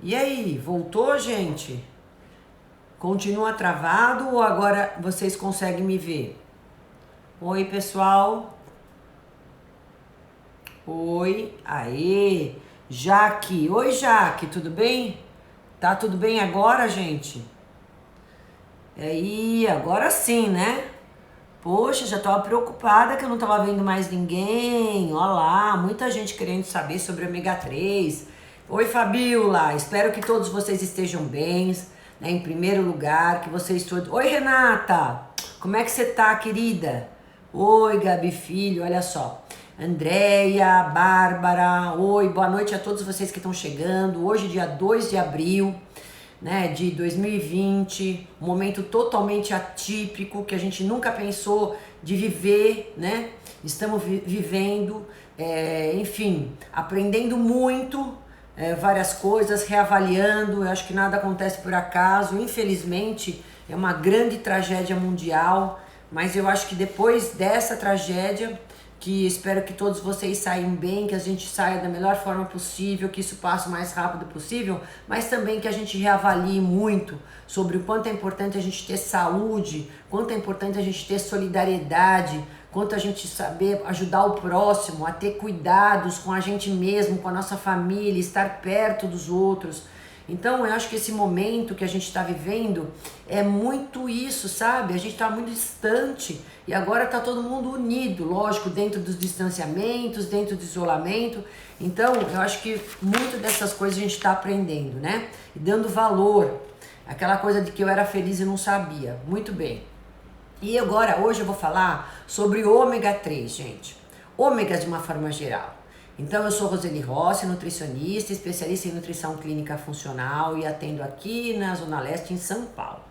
E aí, voltou, gente? Continua travado ou agora vocês conseguem me ver? Oi, pessoal. Oi, aê. Jaque. Oi, Jaque, tudo bem? Tá tudo bem agora, gente? E aí, agora sim, né? Poxa, já tava preocupada que eu não tava vendo mais ninguém. Olha lá, muita gente querendo saber sobre ômega 3. Oi, Fabiola, espero que todos vocês estejam bem, né? Em primeiro lugar, que vocês todos... Oi, Renata, como é que você tá, querida? Oi, Gabi Filho, olha só. Andréia, Bárbara, oi, boa noite a todos vocês que estão chegando. Hoje, dia 2 de abril, né, de 2020, um momento totalmente atípico que a gente nunca pensou de viver, né? Estamos vivendo, enfim, aprendendo muito, várias coisas, reavaliando. Eu acho que nada acontece por acaso. Infelizmente, é uma grande tragédia mundial, mas eu acho que depois dessa tragédia, que espero que todos vocês saiam bem, que a gente saia da melhor forma possível, que isso passe o mais rápido possível, mas também que a gente reavalie muito sobre o quanto é importante a gente ter saúde, quanto é importante a gente ter solidariedade, quanto a gente saber ajudar o próximo, a ter cuidados com a gente mesmo, com a nossa família, estar perto dos outros. Então eu acho que esse momento que a gente está vivendo é muito isso, sabe? A gente está muito distante e agora está todo mundo unido, lógico, dentro dos distanciamentos, dentro do isolamento. Então eu acho que muito dessas coisas a gente está aprendendo, né? E dando valor, aquela coisa de que eu era feliz e não sabia. Muito bem. E agora, hoje eu vou falar sobre ômega 3, gente. Ômegas de uma forma geral. Então, eu sou Roseli Rossi, nutricionista, especialista em nutrição clínica funcional e atendo aqui na Zona Leste, em São Paulo.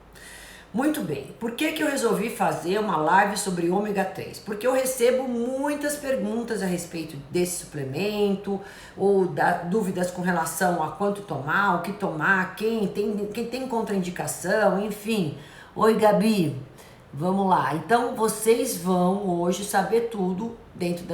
Muito bem, por que eu resolvi fazer uma live sobre ômega 3? Porque eu recebo muitas perguntas a respeito desse suplemento, ou dúvidas com relação a quanto tomar, o que tomar, quem tem contraindicação, enfim. Oi, Gabi. Vamos lá, então vocês vão hoje saber tudo dentro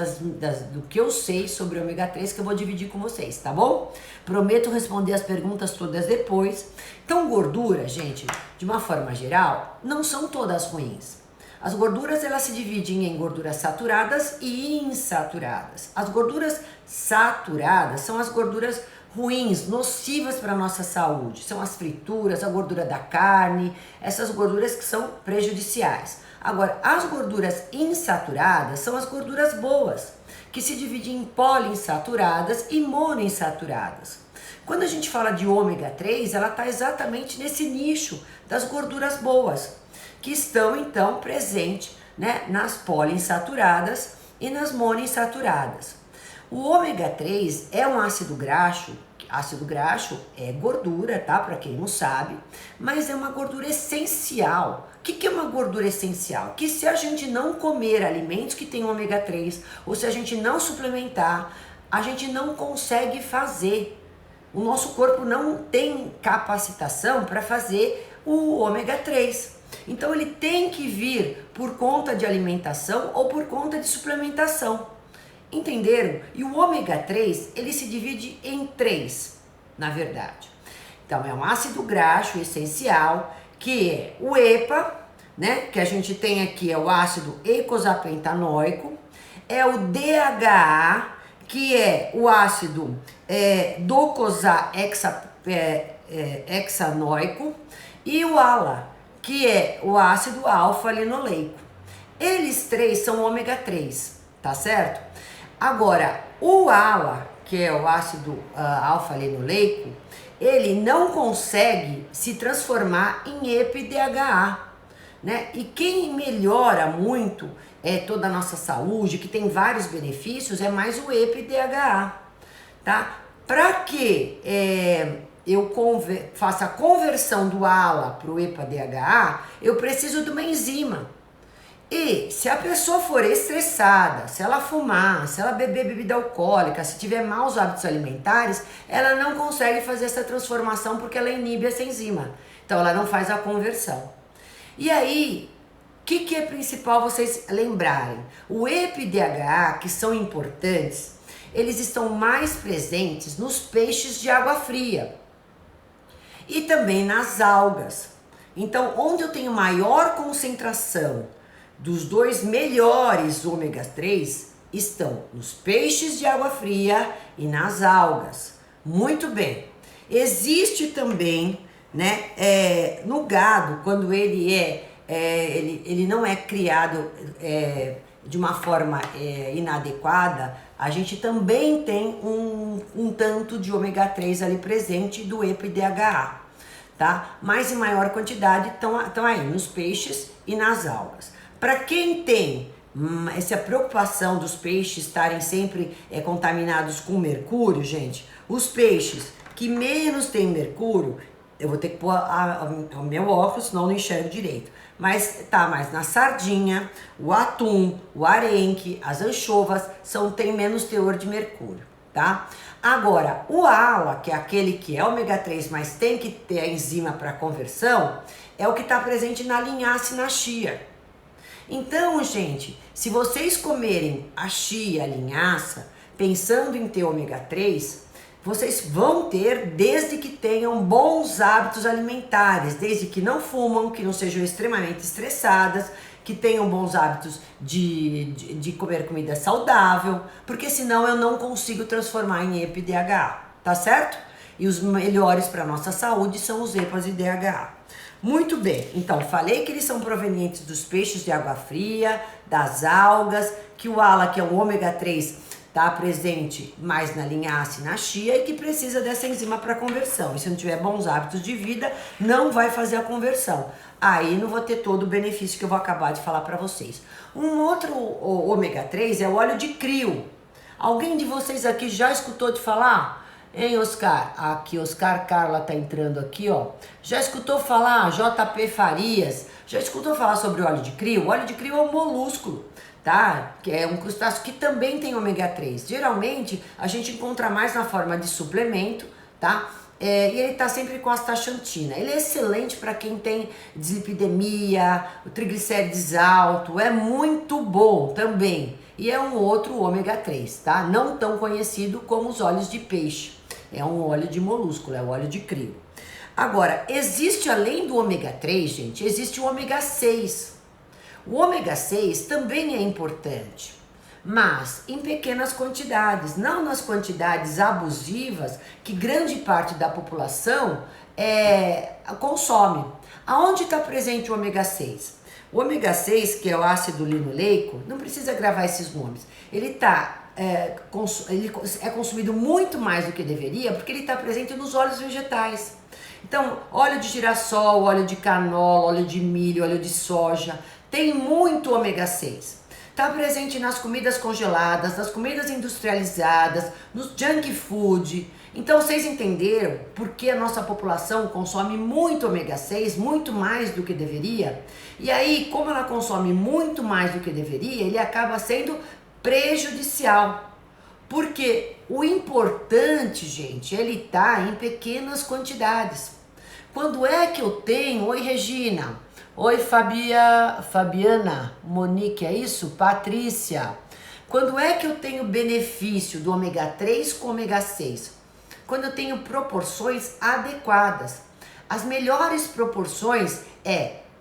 do que eu sei sobre o ômega 3 que eu vou dividir com vocês, tá bom? Prometo responder as perguntas todas depois. Então, gordura, gente, de uma forma geral, não são todas ruins. As gorduras, elas se dividem em gorduras saturadas e insaturadas. As gorduras saturadas são as gorduras ruins, nocivas para a nossa saúde. São as frituras, a gordura da carne, essas gorduras que são prejudiciais. Agora, as gorduras insaturadas são as gorduras boas, que se dividem em poliinsaturadas e monoinsaturadas. Quando a gente fala de ômega 3, ela está exatamente nesse nicho das gorduras boas, que estão então presentes, né, nas poliinsaturadas e nas monoinsaturadas. O ômega 3 é um ácido graxo. Ácido graxo é gordura, tá? Para quem não sabe, mas é uma gordura essencial. O que é uma gordura essencial? Que se a gente não comer alimentos que têm ômega 3, ou se a gente não suplementar, a gente não consegue fazer. O nosso corpo não tem capacitação para fazer o ômega 3. Então ele tem que vir por conta de alimentação ou por conta de suplementação. Entenderam? E o ômega 3, ele se divide em 3, na verdade. Então, é um ácido graxo essencial, que é o EPA, né? Que a gente tem aqui, é o ácido eicosapentaenoico. É o DHA, que é o ácido docosahexaenoico. E o ALA, que é o ácido alfa-linoleico. Eles três são ômega 3, tá certo? Agora, o ALA, que é o ácido alfa-linoleico, ele não consegue se transformar em EPA-DHA, né? E quem melhora muito toda a nossa saúde, que tem vários benefícios, é mais o EPA-DHA, tá? Para que eu faça a conversão do ALA para o EPA-DHA, eu preciso de uma enzima. E se a pessoa for estressada, se ela fumar, se ela beber bebida alcoólica, se tiver maus hábitos alimentares, ela não consegue fazer essa transformação porque ela inibe essa enzima. Então ela não faz a conversão. E aí, o que é principal vocês lembrarem? O EPA-DHA, que são importantes, eles estão mais presentes nos peixes de água fria. e também nas algas. Então, onde eu tenho maior concentração dos dois melhores ômega 3 estão nos peixes de água fria e nas algas. Muito bem. Existe também, né, no gado, quando ele não é criado de uma forma inadequada, a gente também tem um tanto de ômega 3 ali presente do EPA e DHA, tá? Mas em maior quantidade estão aí nos peixes e nas algas. Para quem tem essa preocupação dos peixes estarem sempre contaminados com mercúrio, gente, os peixes que menos tem mercúrio, eu vou ter que pôr o meu óculos, senão eu não enxergo direito. Mas na sardinha, o atum, o arenque, as anchovas tem menos teor de mercúrio, tá? Agora, o ALA, que é aquele que é ômega 3, mas tem que ter a enzima para conversão, é o que está presente na linhaça e na chia. Então, gente, se vocês comerem a chia, a linhaça, pensando em ter ômega 3, vocês vão ter desde que tenham bons hábitos alimentares, desde que não fumam, que não sejam extremamente estressadas, que tenham bons hábitos de comer comida saudável, porque senão eu não consigo transformar em EPA e DHA, tá certo? E os melhores para nossa saúde são os EPAs e DHA. Muito bem, então falei que eles são provenientes dos peixes de água fria, das algas, que o ALA, que é um ômega 3, está presente mais na linhaça e na chia e que precisa dessa enzima para conversão. E se não tiver bons hábitos de vida, não vai fazer a conversão. Aí não vou ter todo o benefício que eu vou acabar de falar para vocês. Um outro ômega 3 é o óleo de crio. Alguém de vocês aqui já escutou de falar? Hein, Oscar? Aqui, Oscar Carla tá entrando aqui, ó. Já escutou falar, JP Farias? Já escutou falar sobre o óleo de crio? O óleo de crio é um molúsculo, tá? Que é um crustáceo que também tem ômega 3. Geralmente, a gente encontra mais na forma de suplemento, tá? E ele tá sempre com astaxantina. Ele é excelente para quem tem dislipidemia, o triglicérides alto, é muito bom também. E é um outro ômega 3, tá? Não tão conhecido como os óleos de peixe. É um óleo de molúsculo, é o óleo de crio. Agora, existe além do ômega 3, gente, existe o ômega 6. O ômega 6 também é importante, mas em pequenas quantidades, não nas quantidades abusivas que grande parte da população consome. Aonde está presente o ômega 6? O ômega 6, que é o ácido linoleico, não precisa gravar esses nomes, ele é consumido muito mais do que deveria, porque ele está presente nos óleos vegetais. Então, óleo de girassol, óleo de canola, óleo de milho, óleo de soja, tem muito ômega 6. Está presente nas comidas congeladas, nas comidas industrializadas, no junk food. Então, vocês entenderam por que a nossa população consome muito ômega 6, muito mais do que deveria? E aí, como ela consome muito mais do que deveria, ele acaba sendo prejudicial. Porque o importante, gente, ele tá em pequenas quantidades. Quando é que eu tenho... Oi, Regina. Oi, Fabiana. Monique, é isso? Patrícia. Quando é que eu tenho benefício do ômega 3 com ômega 6? Quando eu tenho proporções adequadas. As melhores proporções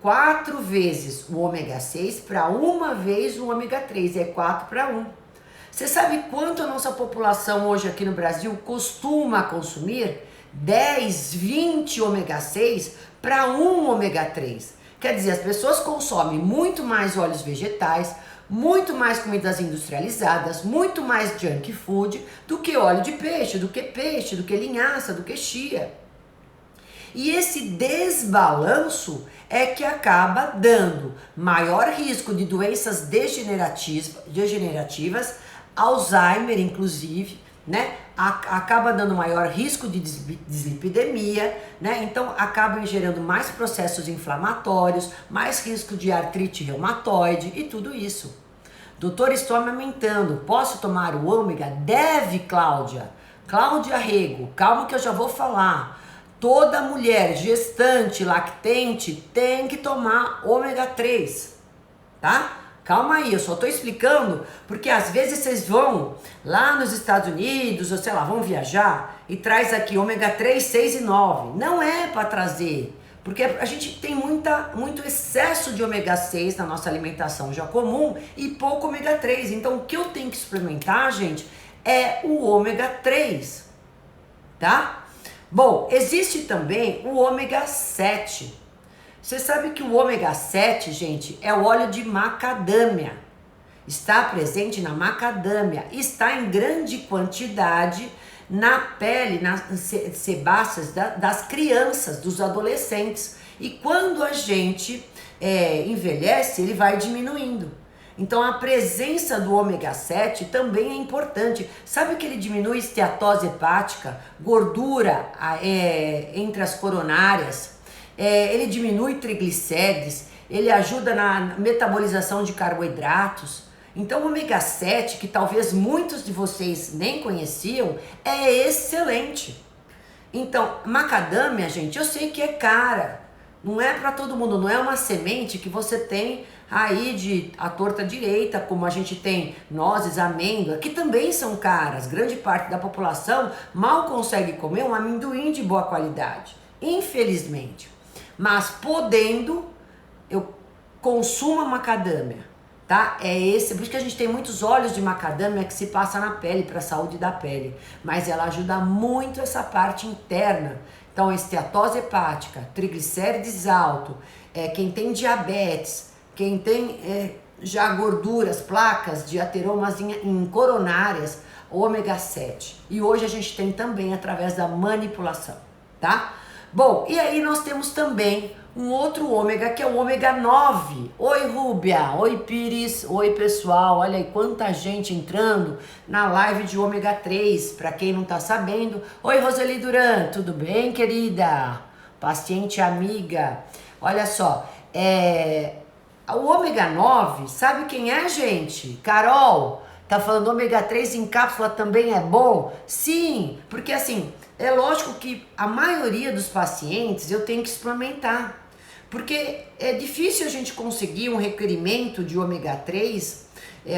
4 vezes o ômega 6 para 1 vez o ômega 3, 4 para 1. Você sabe quanto a nossa população hoje aqui no Brasil costuma consumir? 10, 20 ômega 6 para 1 ômega 3. Quer dizer, as pessoas consomem muito mais óleos vegetais, muito mais comidas industrializadas, muito mais junk food do que óleo de peixe, do que linhaça, do que chia. E esse desbalanço é que acaba dando maior risco de doenças degenerativas, Alzheimer inclusive, né? Acaba dando maior risco de dislipidemia, né? Então acaba gerando mais processos inflamatórios, mais risco de artrite reumatoide e tudo isso. Doutor, estou amamentando, posso tomar o ômega? Deve, Cláudia. Cláudia Rego, calma que eu já vou falar. Toda mulher gestante, lactente, tem que tomar ômega 3, tá? Calma aí, eu só tô explicando porque às vezes vocês vão lá nos Estados Unidos, ou sei lá, vão viajar e traz aqui ômega 3, 6 e 9. Não é para trazer, porque a gente tem muito excesso de ômega 6 na nossa alimentação já comum e pouco ômega 3. Então o que eu tenho que suplementar, gente, é o ômega 3, tá? Bom, existe também o ômega 7. Você sabe que o ômega 7, gente, é o óleo de macadâmia. Está presente na macadâmia, está em grande quantidade na pele, nas sebáceas das crianças, dos adolescentes. E quando a gente envelhece, ele vai diminuindo. Então a presença do ômega 7 também é importante. Sabe que ele diminui esteatose hepática, gordura entre as coronárias, ele diminui triglicérides, ele ajuda na metabolização de carboidratos. Então o ômega 7, que talvez muitos de vocês nem conheciam, é excelente. Então, macadâmia, gente, eu sei que é cara. Não é para todo mundo, não é uma semente que você tem aí à torta direita, como a gente tem nozes, amêndoa, que também são caras. Grande parte da população mal consegue comer um amendoim de boa qualidade, infelizmente. Mas podendo, eu consumo a macadâmia, tá? Por isso que a gente tem muitos óleos de macadâmia que se passa na pele, para a saúde da pele. Mas ela ajuda muito essa parte interna. Então, esteatose hepática, triglicérides alto, quem tem diabetes, quem tem já gorduras, placas de ateromas em coronárias, ômega 7. E hoje a gente tem também através da manipulação, tá? Bom, e aí nós temos também um outro ômega, que é o ômega 9. Oi, Rúbia. Oi, Pires. Oi, pessoal. Olha aí quanta gente entrando na live de ômega 3, para quem não tá sabendo. Oi, Roseli Duran. Tudo bem, querida? Paciente amiga. Olha só, o ômega 9, sabe quem é, gente? Carol, tá falando ômega 3 em cápsula também é bom? Sim, porque assim, é lógico que a maioria dos pacientes eu tenho que suplementar, porque é difícil a gente conseguir um requerimento de ômega 3,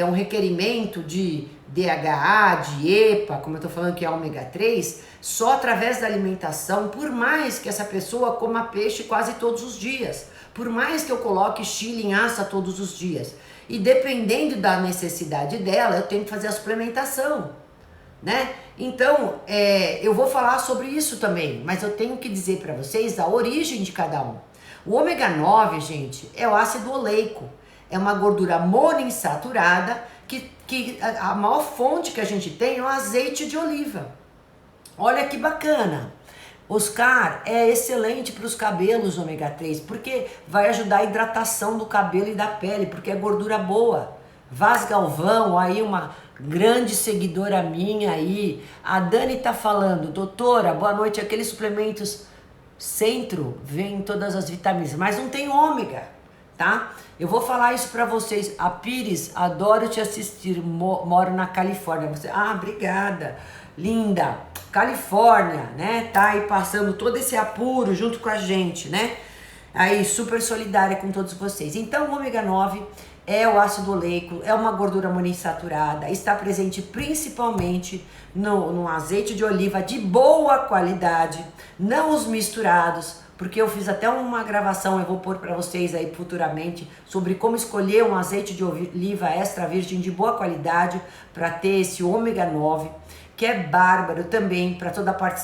um requerimento de DHA, de EPA, como eu tô falando que é ômega 3, só através da alimentação, por mais que essa pessoa coma peixe quase todos os dias, por mais que eu coloque chile em assa todos os dias. E dependendo da necessidade dela, eu tenho que fazer a suplementação, né? Então, eu vou falar sobre isso também, mas eu tenho que dizer para vocês a origem de cada um. O ômega 9, gente, é o ácido oleico. É uma gordura monoinsaturada que a maior fonte que a gente tem é o azeite de oliva. Olha que bacana. Oscar, é excelente para os cabelos ômega 3, porque vai ajudar a hidratação do cabelo e da pele, porque é gordura boa. Vaz Galvão, aí uma grande seguidora minha aí, a Dani tá falando, doutora, boa noite, aqueles suplementos Centro vem todas as vitaminas, mas não tem ômega, tá? Eu vou falar isso para vocês. A Pires, adoro te assistir, moro na Califórnia. Obrigada, linda. Califórnia, né? Tá aí passando todo esse apuro junto com a gente, né? Aí, super solidária com todos vocês. Então, o ômega 9 é o ácido oleico, é uma gordura monoinsaturada, está presente principalmente no azeite de oliva de boa qualidade, não os misturados, porque eu fiz até uma gravação, eu vou pôr para vocês aí futuramente, sobre como escolher um azeite de oliva extra virgem de boa qualidade para ter esse ômega 9, que é bárbaro também para toda a parte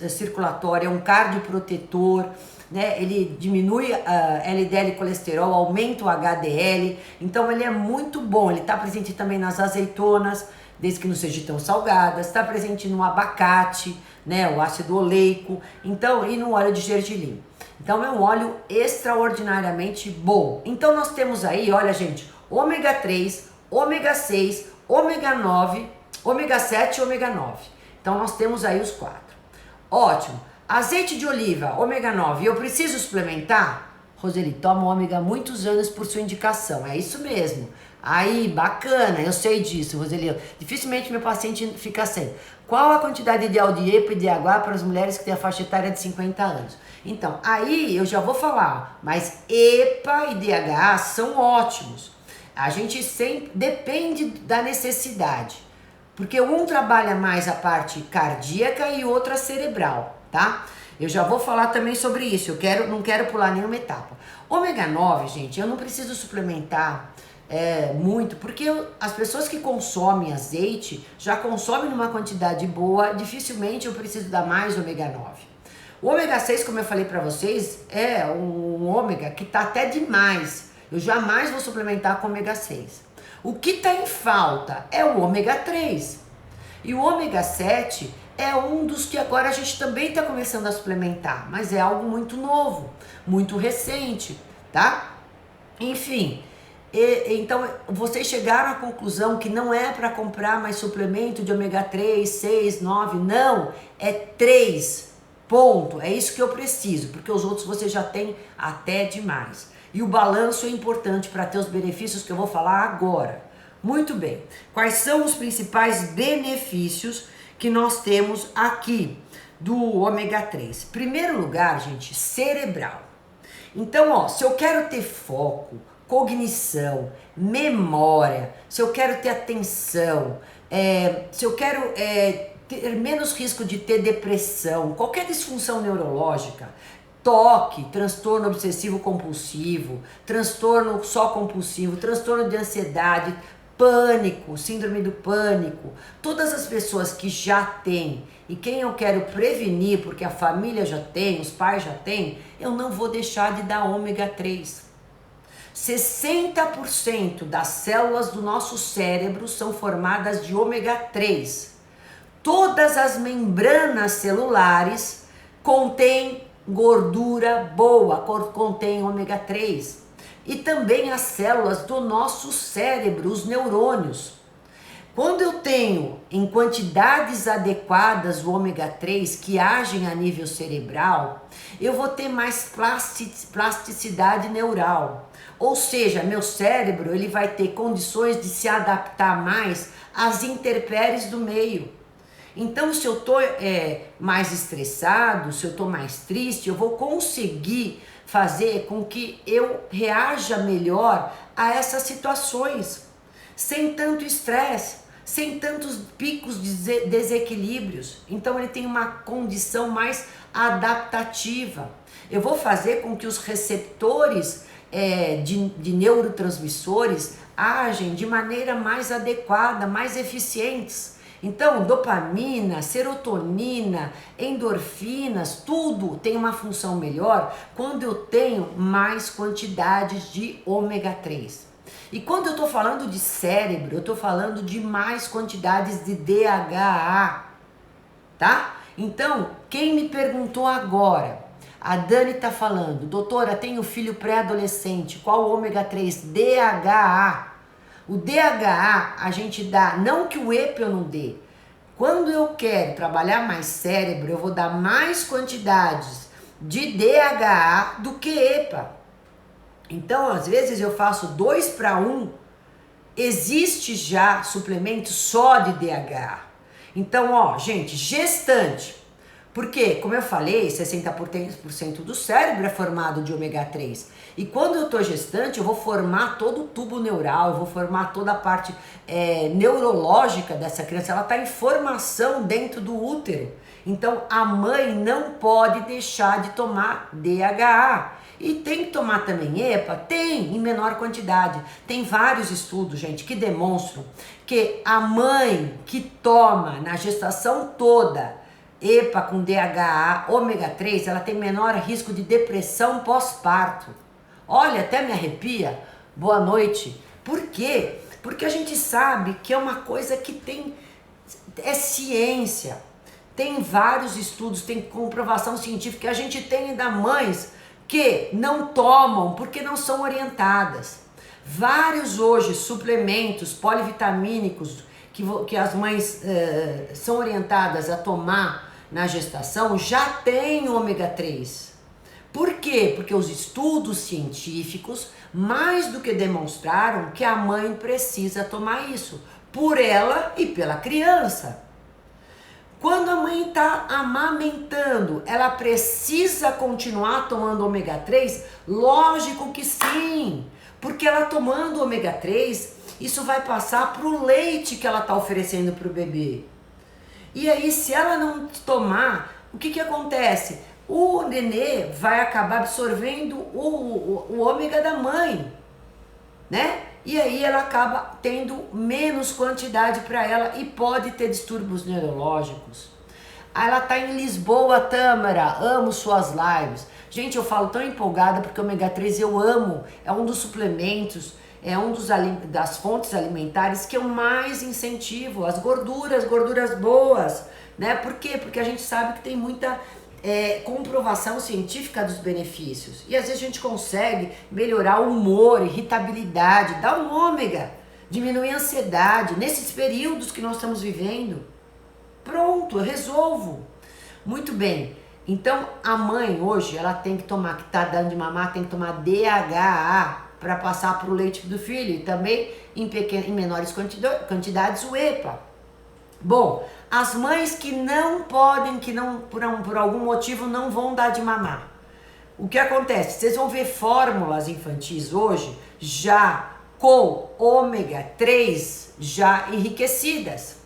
circulatória, é um cardioprotetor, né? Ele diminui LDL colesterol, aumenta o HDL, então ele é muito bom. Ele está presente também nas azeitonas, desde que não sejam tão salgadas, está presente no abacate, né? O ácido oleico, então, e no óleo de gergelim. Então é um óleo extraordinariamente bom. Então nós temos aí, olha gente, ômega 3, ômega 6, ômega 9, ômega 7 e ômega 9. Então nós temos aí os 4. Ótimo. Azeite de oliva, ômega 9, eu preciso suplementar? Roseli, toma ômega há muitos anos por sua indicação, é isso mesmo. Aí, bacana, eu sei disso, Roseli. Dificilmente meu paciente fica sem. Qual a quantidade ideal de EPA e DHA para as mulheres que têm a faixa etária de 50 anos? Então, aí eu já vou falar, mas EPA e DHA são ótimos. A gente sempre depende da necessidade, porque um trabalha mais a parte cardíaca e outra cerebral, tá? Eu já vou falar também sobre isso, não quero pular nenhuma etapa. Ômega 9, gente, eu não preciso suplementar muito, porque as pessoas que consomem azeite já consomem numa quantidade boa, dificilmente eu preciso dar mais ômega 9. O ômega 6, como eu falei pra vocês, é um ômega que tá até demais. Eu jamais vou suplementar com ômega 6. O que tá em falta é o ômega 3. E o ômega 7 é um dos que agora a gente também está começando a suplementar, mas é algo muito novo, muito recente, tá? Enfim, então vocês chegaram à conclusão que não é para comprar mais suplemento de ômega 3, 6, 9, não, é 3, ponto, é isso que eu preciso, porque os outros você já tem até demais. E o balanço é importante para ter os benefícios que eu vou falar agora. Muito bem, quais são os principais benefícios que nós temos aqui do ômega 3? Primeiro lugar, gente, cerebral. Então, ó, se eu quero ter foco, cognição, memória, se eu quero ter atenção, se eu quero ter menos risco de ter depressão, qualquer disfunção neurológica, toque, transtorno obsessivo compulsivo, transtorno só compulsivo, transtorno de ansiedade, pânico, síndrome do pânico, todas as pessoas que já têm e quem eu quero prevenir, porque a família já tem, os pais já têm, eu não vou deixar de dar ômega 3. 60% das células do nosso cérebro são formadas de ômega 3. Todas as membranas celulares contêm gordura boa, contém ômega 3. E também as células do nosso cérebro, os neurônios. Quando eu tenho em quantidades adequadas o ômega 3 que agem a nível cerebral, eu vou ter mais plasticidade neural. Ou seja, meu cérebro ele vai ter condições de se adaptar mais às intempéries do meio. Então, se eu estou mais estressado, se eu estou mais triste, eu vou conseguir fazer com que eu reaja melhor a essas situações, sem tanto estresse, sem tantos picos de desequilíbrios. Então, ele tem uma condição mais adaptativa. Eu vou fazer com que os receptores de neurotransmissores agem de maneira mais adequada, mais eficientes. Então, dopamina, serotonina, endorfinas, tudo tem uma função melhor quando eu tenho mais quantidades de ômega 3. E quando eu estou falando de cérebro, eu estou falando de mais quantidades de DHA, tá? Então, quem me perguntou agora, a Dani está falando, doutora, tenho filho pré-adolescente, qual o ômega 3? DHA. O DHA a gente dá, não que o EPA eu não dê. Quando eu quero trabalhar mais cérebro, eu vou dar mais quantidades de DHA do que EPA. Então, às vezes eu faço 2 para 1. Existe já suplemento só de DHA. Então, ó, gente, gestante. Porque, como eu falei, 60% do cérebro é formado de ômega 3. E quando eu tô gestante, eu vou formar todo o tubo neural, eu vou formar toda a parte neurológica dessa criança. Ela tá em formação dentro do útero. Então, a mãe não pode deixar de tomar DHA. E tem que tomar também EPA? Tem, em menor quantidade. Tem vários estudos, gente, que demonstram que a mãe que toma na gestação toda EPA com DHA, ômega 3, ela tem menor risco de depressão pós-parto. Olha, até me arrepia. Boa noite. Por quê? Porque a gente sabe que é uma coisa que é ciência. Tem vários estudos, tem comprovação científica. A gente tem ainda mães que não tomam porque não são orientadas. Vários hoje suplementos polivitamínicos que as mães são orientadas a tomar na gestação já tem ômega 3. Por quê? Porque os estudos científicos mais do que demonstraram que a mãe precisa tomar isso, por ela e pela criança. Quando a mãe está amamentando, ela precisa continuar tomando ômega 3? Lógico que sim, Porque ela tomando ômega 3, isso vai passar para o leite que ela está oferecendo para o bebê. E aí, se ela não tomar, o que acontece? O nenê vai acabar absorvendo o ômega da mãe, né? E aí ela acaba tendo menos quantidade para ela e pode ter distúrbios neurológicos. Ela tá em Lisboa, Tâmara, amo suas lives. Gente, eu falo tão empolgada porque o ômega 3 eu amo, é um dos suplementos, é um das fontes alimentares que eu mais incentivo, as gorduras boas, né? Por quê? Porque a gente sabe que tem muita comprovação científica dos benefícios. E às vezes a gente consegue melhorar o humor, irritabilidade, dar um ômega, diminuir a ansiedade, nesses períodos que nós estamos vivendo. Pronto, eu resolvo. Muito bem. Então, a mãe hoje, ela tem que tomar, que tá dando de mamar, tem que tomar DHA para passar para o leite do filho e também em menores quantidades o EPA. Bom, as mães que não podem, que não por algum motivo não vão dar de mamar. O que acontece? Vocês vão ver fórmulas infantis hoje já com ômega 3 já enriquecidas.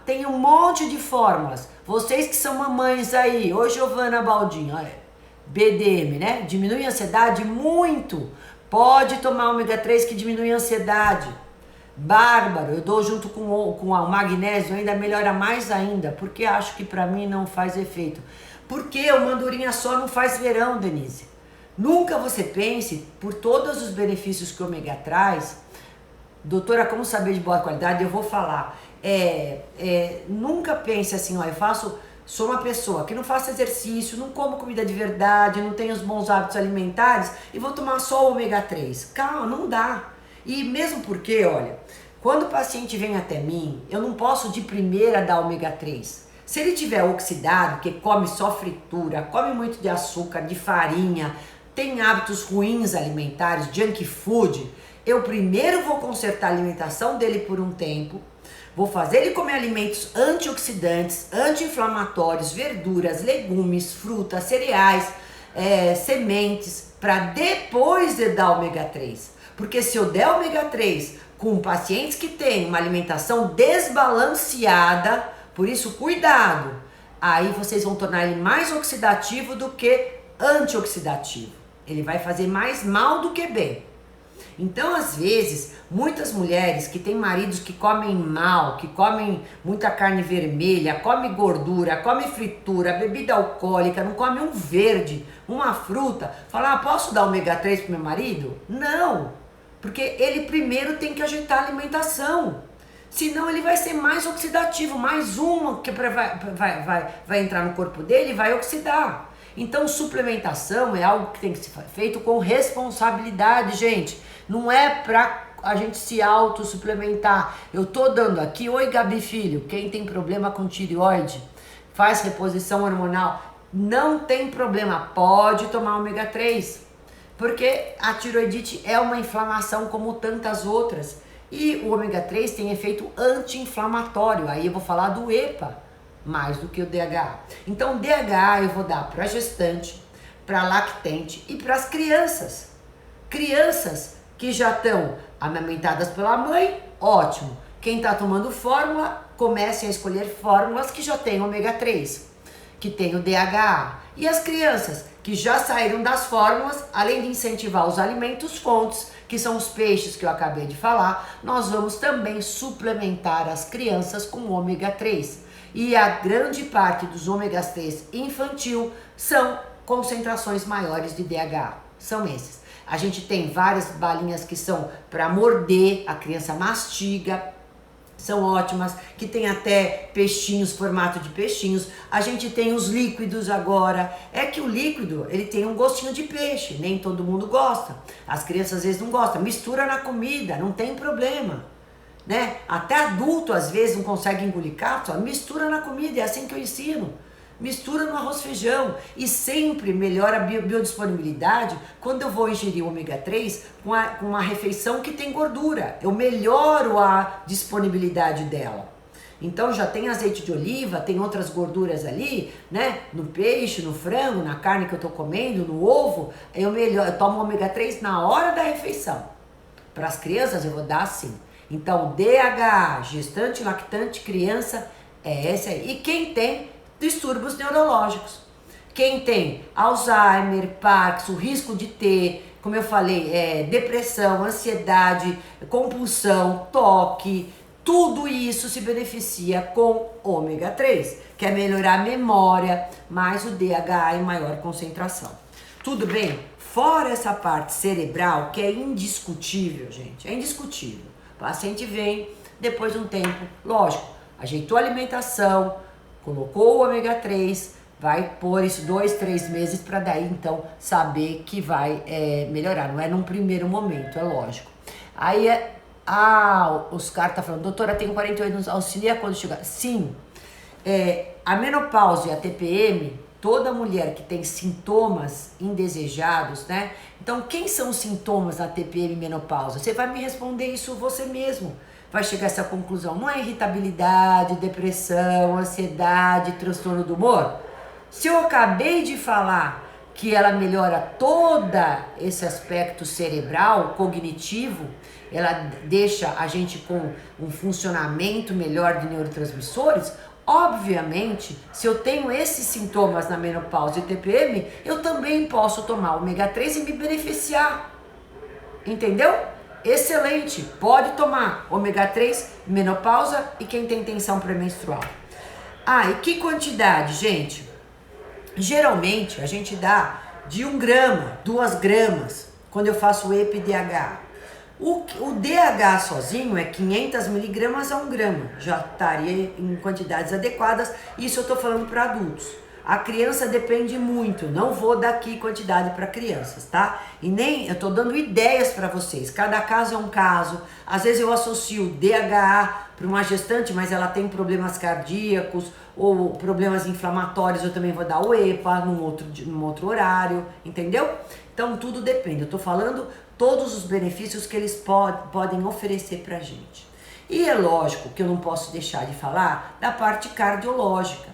Tenho um monte de fórmulas. Vocês que são mamães aí, oi Giovana Baldinho, olha, BDM, né? Diminui a ansiedade muito. Pode tomar ômega 3 que diminui a ansiedade. Bárbaro, eu dou junto com o magnésio, ainda melhora mais ainda, porque acho que pra mim não faz efeito. Porque o mandurinha só não faz verão, Denise. Nunca você pense, por todos os benefícios que o ômega traz, doutora, como saber de boa qualidade, eu vou falar. Nunca pense assim, ó, sou uma pessoa que não faço exercício, não como comida de verdade, não tenho os bons hábitos alimentares e vou tomar só o ômega 3. Calma, não dá. E mesmo porque, olha, quando o paciente vem até mim, eu não posso de primeira dar ômega 3. Se ele tiver oxidado, que come só fritura, come muito de açúcar, de farinha, tem hábitos ruins alimentares, junk food, eu primeiro vou consertar a alimentação dele por um tempo, vou fazer ele comer alimentos antioxidantes, anti-inflamatórios, verduras, legumes, frutas, cereais, sementes, para depois de dar ômega 3. Porque se eu der ômega 3 com pacientes que têm uma alimentação desbalanceada, por isso cuidado, aí vocês vão tornar ele mais oxidativo do que antioxidativo. Ele vai fazer mais mal do que bem. Então, às vezes, muitas mulheres que têm maridos que comem mal, que comem muita carne vermelha, comem gordura, comem fritura, bebida alcoólica, não comem um verde, uma fruta, falam, posso dar ômega 3 pro meu marido? Não, porque ele primeiro tem que ajeitar a alimentação. Senão ele vai ser mais oxidativo, mais uma que vai entrar no corpo dele e vai oxidar. Então, suplementação é algo que tem que ser feito com responsabilidade, gente. Não é pra a gente se auto-suplementar. Eu tô dando aqui, oi Gabi Filho, quem tem problema com tireoide, faz reposição hormonal, não tem problema, pode tomar ômega 3. Porque a tireoidite é uma inflamação como tantas outras. E o ômega 3 tem efeito anti-inflamatório. Aí eu vou falar do EPA, mais do que o DHA. Então, DHA eu vou dar para gestante, para lactente e para as crianças. Crianças que já estão amamentadas pela mãe, ótimo. Quem está tomando fórmula, comecem a escolher fórmulas que já tem ômega 3, que tem o DHA. E as crianças que já saíram das fórmulas, além de incentivar os alimentos fontes, que são os peixes que eu acabei de falar, nós vamos também suplementar as crianças com ômega 3. E a grande parte dos ômegas 3 infantil são concentrações maiores de DHA, são esses. A gente tem várias balinhas que são para morder, a criança mastiga, são ótimas, que tem até peixinhos, formato de peixinhos. A gente tem os líquidos agora. É que o líquido, ele tem um gostinho de peixe, nem todo mundo gosta. As crianças às vezes não gostam, mistura na comida, não tem problema, né? Até adulto às vezes não consegue engolir cápsula, mistura na comida, é assim que eu ensino. Mistura no arroz feijão e sempre melhora a biodisponibilidade quando eu vou ingerir o ômega 3 com uma refeição que tem gordura. Eu melhoro a disponibilidade dela. Então já tem azeite de oliva, tem outras gorduras ali, né? No peixe, no frango, na carne que eu tô comendo, no ovo. Eu tomo ômega 3 na hora da refeição. Para as crianças eu vou dar assim. Então, DHA, gestante, lactante, criança, é esse aí. E quem tem distúrbios neurológicos. Quem tem Alzheimer, Parkinson, risco de ter, como eu falei, depressão, ansiedade, compulsão, toque, tudo isso se beneficia com ômega 3, que é melhorar a memória, mais o DHA em maior concentração. Tudo bem? Fora essa parte cerebral, que é indiscutível, gente, é indiscutível. O paciente vem, depois de um tempo, lógico, ajeitou a alimentação, colocou o ômega 3, vai pôr isso 2, 3 meses para daí então saber que vai melhorar. Não é num primeiro momento, é lógico. Aí os caras estão falando, doutora, tenho 48 anos, auxilia quando chegar. Sim, a menopausa e a TPM, toda mulher que tem sintomas indesejados, né? Então, quem são os sintomas da TPM e menopausa? Você vai me responder isso você mesmo. Vai chegar a essa conclusão. Não é irritabilidade, depressão, ansiedade, transtorno do humor? Se eu acabei de falar que ela melhora todo esse aspecto cerebral, cognitivo, ela deixa a gente com um funcionamento melhor de neurotransmissores, obviamente, se eu tenho esses sintomas na menopausa e TPM, eu também posso tomar ômega 3 e me beneficiar. Entendeu? Excelente, pode tomar ômega 3, menopausa e quem tem tensão pré-menstrual. E que quantidade, gente? Geralmente a gente dá de 1 grama, 2 gramas, quando eu faço o EPI-DHA. O DHA sozinho é 500 miligramas a 1 grama, já estaria em quantidades adequadas, isso eu estou falando para adultos. A criança depende muito, não vou dar aqui quantidade para crianças, tá? E nem, eu tô dando ideias para vocês, cada caso é um caso. Às vezes eu associo DHA para uma gestante, mas ela tem problemas cardíacos ou problemas inflamatórios, eu também vou dar o EPA num outro horário, entendeu? Então tudo depende, eu tô falando todos os benefícios que eles podem oferecer pra gente. E é lógico que eu não posso deixar de falar da parte cardiológica.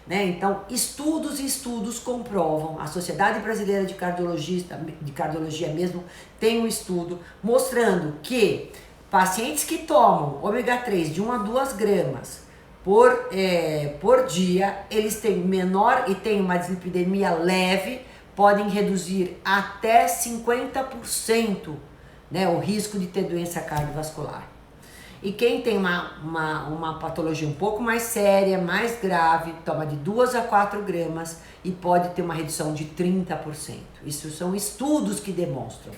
Né? Então, estudos comprovam, a Sociedade Brasileira de Cardiologia mesmo tem um estudo mostrando que pacientes que tomam ômega 3 de 1 a 2 gramas por dia, eles têm menor e têm uma dislipidemia leve, podem reduzir até 50%, né, o risco de ter doença cardiovascular. E quem tem uma patologia um pouco mais séria, mais grave, toma de 2 a 4 gramas e pode ter uma redução de 30%. Isso são estudos que demonstram.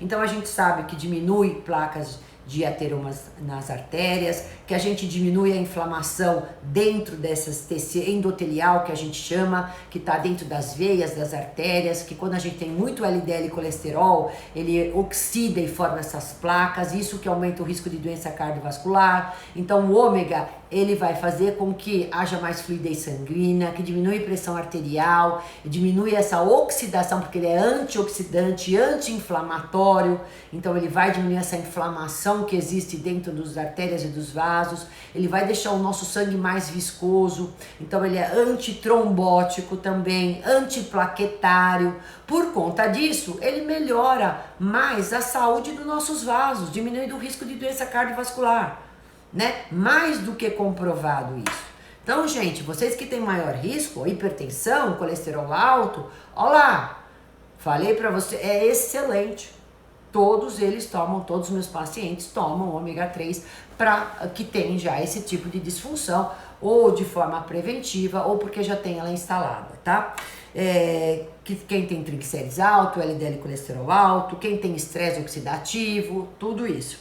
Então a gente sabe que diminui placas de ateromas nas artérias, que a gente diminui a inflamação dentro dessas tecido endotelial, que a gente chama, que está dentro das veias, das artérias, que quando a gente tem muito LDL e colesterol, ele oxida e forma essas placas, isso que aumenta o risco de doença cardiovascular. Então o ômega, ele vai fazer com que haja mais fluidez sanguínea, que diminui a pressão arterial, diminui essa oxidação, porque ele é antioxidante, anti-inflamatório, então ele vai diminuir essa inflamação que existe dentro das artérias e dos vasos, ele vai deixar o nosso sangue mais viscoso, então ele é antitrombótico também, antiplaquetário. Por conta disso, ele melhora mais a saúde dos nossos vasos, diminuindo o risco de doença cardiovascular, né? Mais do que comprovado isso. Então, gente, vocês que têm maior risco, hipertensão, colesterol alto, ó lá, falei pra você, é excelente. Todos eles tomam, todos os meus pacientes tomam ômega 3 para que tem já esse tipo de disfunção, ou de forma preventiva, ou porque já tem ela instalada, tá? Quem tem triglicérides alto, LDL e colesterol alto, quem tem estresse oxidativo, tudo isso.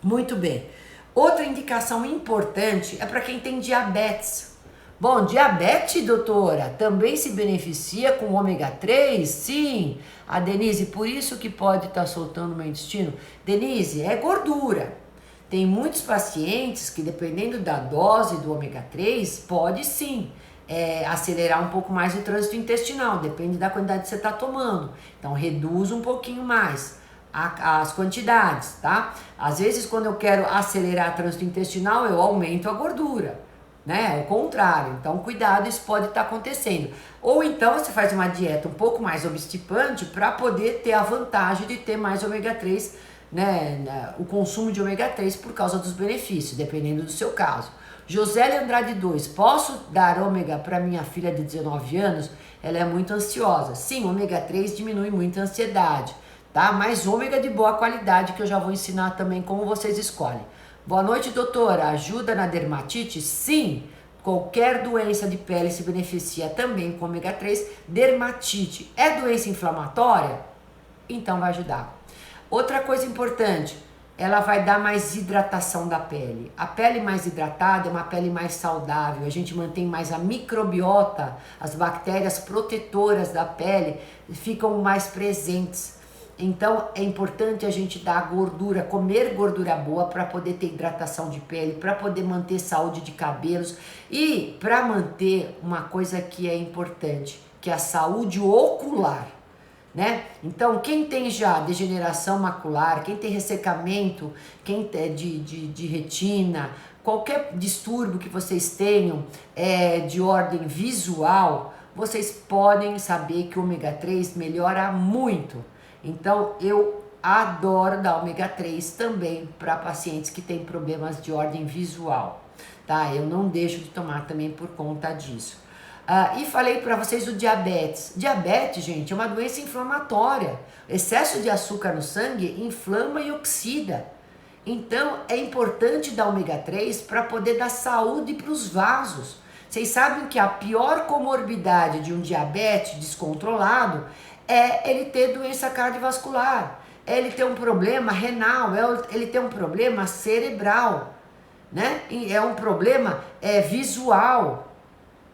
Muito bem. Outra indicação importante é para quem tem diabetes. Bom, diabetes, doutora, também se beneficia com ômega 3? Sim. A Denise, por isso que pode estar soltando meu intestino? Denise, é gordura. Tem muitos pacientes que, dependendo da dose do ômega 3, pode sim acelerar um pouco mais o trânsito intestinal, depende da quantidade que você está tomando. Então, reduz um pouquinho mais. as quantidades, tá? Às vezes, quando eu quero acelerar o trânsito intestinal, eu aumento a gordura, né? É o contrário. Então, cuidado, isso pode estar acontecendo. Ou então, você faz uma dieta um pouco mais obstipante para poder ter a vantagem de ter mais ômega 3, né? O consumo de ômega 3 por causa dos benefícios, dependendo do seu caso. Josélia Andrade 2, posso dar ômega para minha filha de 19 anos? Ela é muito ansiosa. Sim, ômega 3 diminui muito a ansiedade, tá? Mas ômega de boa qualidade, que eu já vou ensinar também como vocês escolhem. Boa noite, doutora. Ajuda na dermatite? Sim. Qualquer doença de pele se beneficia também com ômega 3. Dermatite é doença inflamatória? Então vai ajudar. Outra coisa importante, ela vai dar mais hidratação da pele. A pele mais hidratada é uma pele mais saudável. A gente mantém mais a microbiota, as bactérias protetoras da pele ficam mais presentes. Então é importante a gente dar gordura, comer gordura boa para poder ter hidratação de pele, para poder manter saúde de cabelos e para manter uma coisa que é importante, que é a saúde ocular, né? Então quem tem já degeneração macular, quem tem ressecamento, quem tem de retina, qualquer distúrbio que vocês tenham de ordem visual, vocês podem saber que o ômega 3 melhora muito. Então, eu adoro dar ômega 3 também para pacientes que têm problemas de ordem visual, tá? Eu não deixo de tomar também por conta disso. E falei para vocês do diabetes. Diabetes, gente, é uma doença inflamatória. Excesso de açúcar no sangue inflama e oxida. Então, é importante dar ômega 3 para poder dar saúde para os vasos. Vocês sabem que a pior comorbidade de um diabetes descontrolado é ele ter doença cardiovascular, é ele ter um problema renal, é ele ter um problema cerebral, né? E é um problema visual.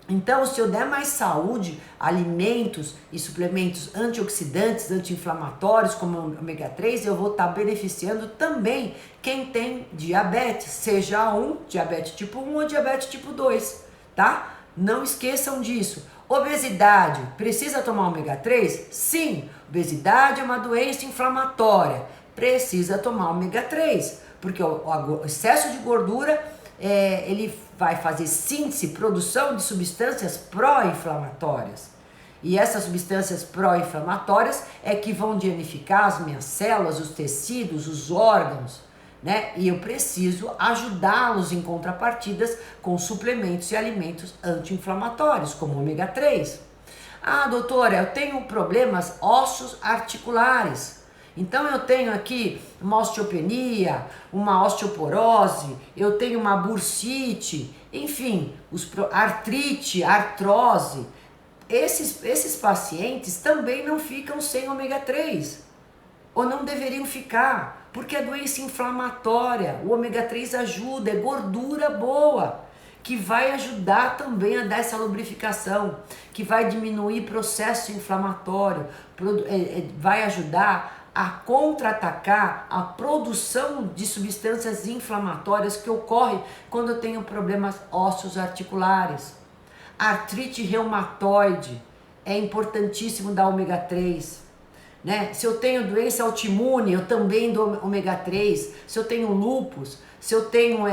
Então, se eu der mais saúde, alimentos e suplementos antioxidantes, anti-inflamatórios, como o ômega 3, eu vou estar beneficiando também quem tem diabetes, seja diabetes tipo 1 ou diabetes tipo 2, tá? Não esqueçam disso. Obesidade, precisa tomar ômega 3? Sim, obesidade é uma doença inflamatória, precisa tomar ômega 3, porque o excesso de gordura, ele vai fazer síntese, produção de substâncias pró-inflamatórias. E essas substâncias pró-inflamatórias é que vão danificar as minhas células, os tecidos, os órgãos, né? E eu preciso ajudá-los em contrapartidas com suplementos e alimentos anti-inflamatórios, como ômega 3. Ah, doutora, eu tenho problemas ossos articulares. Então eu tenho aqui uma osteopenia, uma osteoporose, eu tenho uma bursite, enfim, artrite, artrose. Esses pacientes também não ficam sem ômega 3, ou não deveriam ficar, porque é doença inflamatória. O ômega 3 ajuda, é gordura boa, que vai ajudar também a dar essa lubrificação, que vai diminuir processo inflamatório, vai ajudar a contra-atacar a produção de substâncias inflamatórias que ocorre quando eu tenho problemas ósseos articulares. Artrite reumatoide, é importantíssimo dar ômega 3. Né? Se eu tenho doença autoimune, eu também dou ômega 3. Se eu tenho lúpus, se eu tenho